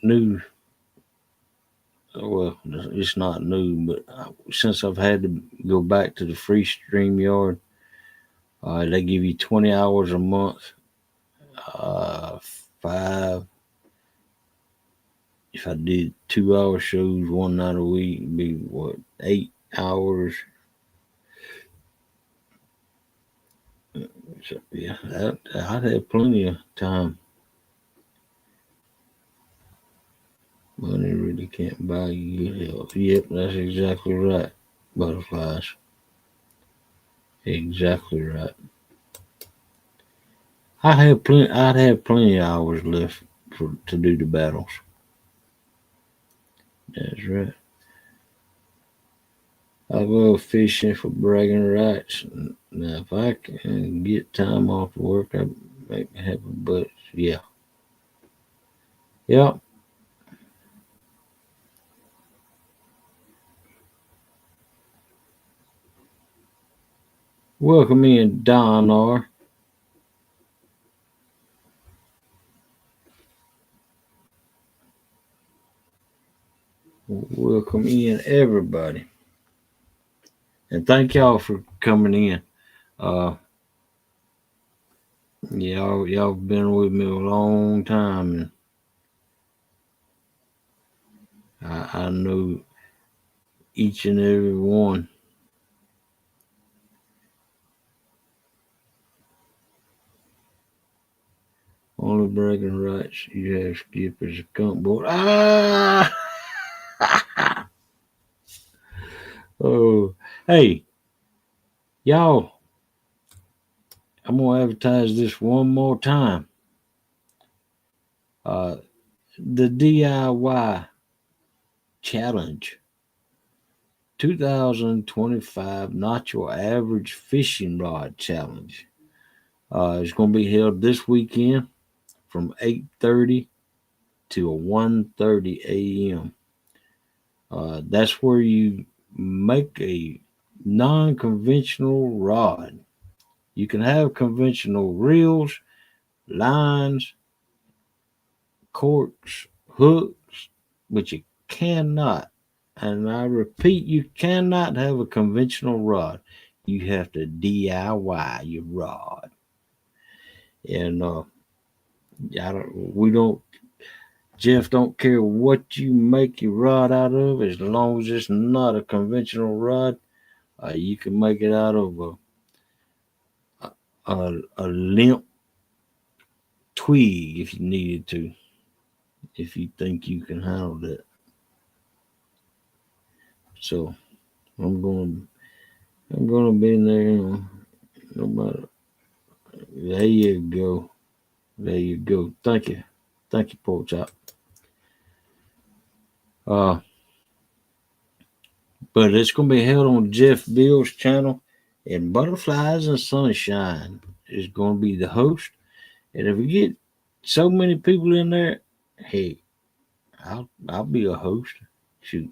new. Well, it's not new, but since I've had to go back to the free stream yard, they give you 20 hours a month. Uh, five. If I did 2 hour shows one night a week, it'd be what 8 hours. So, yeah, I'd have plenty of time. Money really can't buy you good health. Yep, that's exactly right. Butterflies. Exactly right. I'd have plenty of hours left to do the battles. That's right. I love fishing for bragging rights. Now, if I can get time off work, I make me happy. But yeah, yeah. Welcome in, Don R. Welcome in, everybody, and thank y'all for coming in. Uh, y'all been with me a long time, and I know each and every one. Only bragging rights you have, Skip, is a cunt board. Ah! Oh, hey, y'all, I'm going to advertise this one more time. Uh, the DIY Challenge 2025 Not Your Average Fishing Rod Challenge. It's going to be held this weekend from 8:30 to 1:30 a.m. That's where you make a non-conventional rod. You can have conventional reels, lines, corks, hooks, but you cannot, and I repeat, you cannot have a conventional rod. You have to DIY your rod. And we don't, Jeff don't care what you make your rod out of, as long as it's not a conventional rod. You can make it out of a limp twig if you needed to, if you think you can handle that. So I'm going. I'm going to be in there. No matter. There you go. There you go. Thank you. Thank you, Pork Chop. Uh, but it's going to be held on Jeff Bill's channel, and Butterflies and Sunshine is going to be the host. And if we get so many people in there, hey, I'll be a host. Shoot.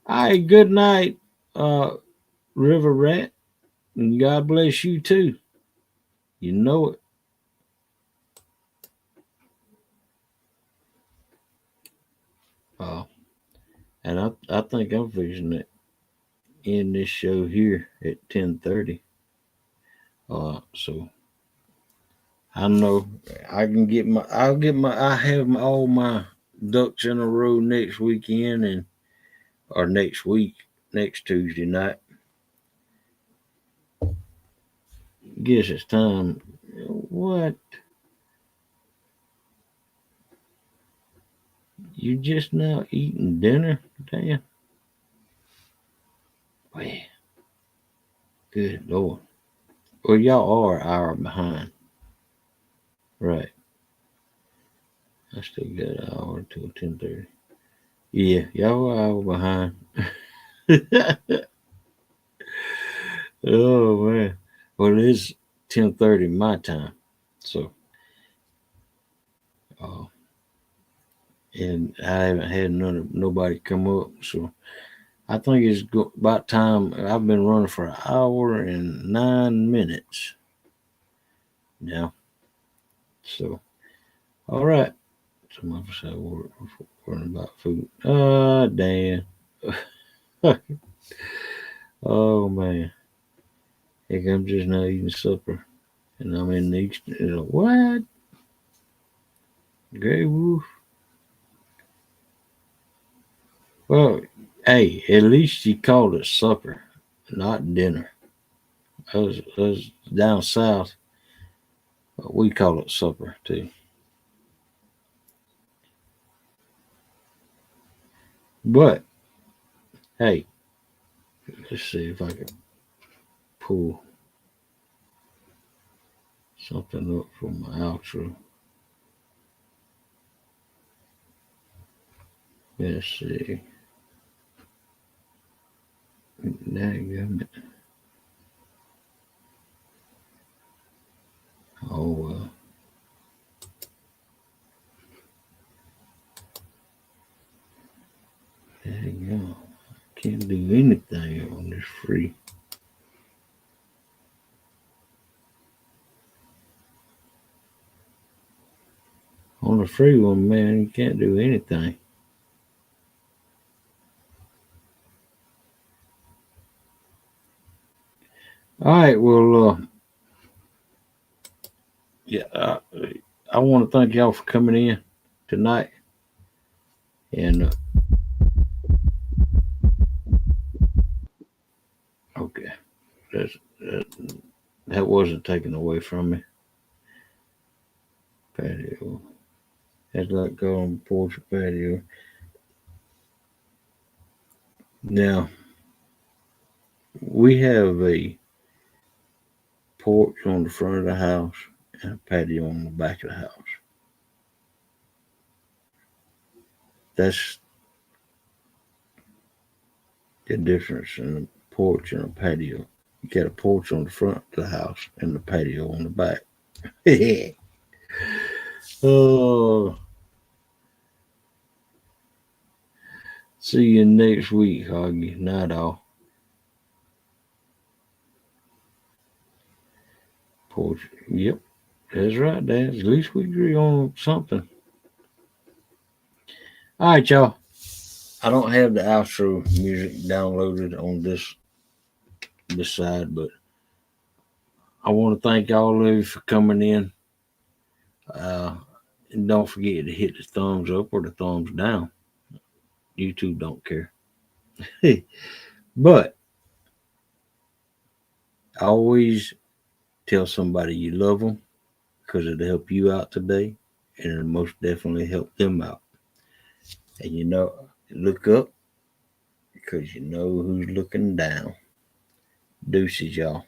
All right. Good night, River Rat, and God bless you too. You know it. Uh, and I think I'm fixing to end this show here at 10:30. So I know I have all my ducks in a row next weekend and or next week, next Tuesday night. Guess it's time. What? You just now eating dinner? Damn. Well, good Lord. Well, y'all are an hour behind. Right. I still got an hour till 10:30. Yeah, y'all are an hour behind. Oh man. Well, it is 10:30 my time. So, uh, and I haven't had nobody come up. So I think it's about time. I've been running for an hour and 9 minutes now. So, all right. Somebody said we're worrying about food. Dan. Oh man. Heck, I'm just not eating supper, and I'm in the what? Gray Wolf. Well, hey, at least you called it supper, not dinner. Us down south, we call it supper too. But hey, let's see if I can pull something up for my outro. Let's see. Dadgummit. Oh well. There you go. Can't do anything on this free. On the free one, man, you can't do anything. All right, well, yeah, I want to thank y'all for coming in tonight, and okay, that's, that, that wasn't taken away from me. Patio, that's like go on porch or patio. Now we have a porch on the front of the house and a patio on the back of the house. That's the difference in a porch and a patio. You got a porch on the front of the house and the patio on the back. Oh, see you next week, Hoggy. Night all. Porch. Yep, that's right, Dad. At least we agree on something. All right, y'all. I don't have the outro music downloaded on this side, but I want to thank all of you for coming in. And don't forget to hit the thumbs up or the thumbs down. YouTube don't care. But always tell somebody you love them because it'll help you out today and it'll most definitely help them out. And look up because you know who's looking down. Deuces, y'all.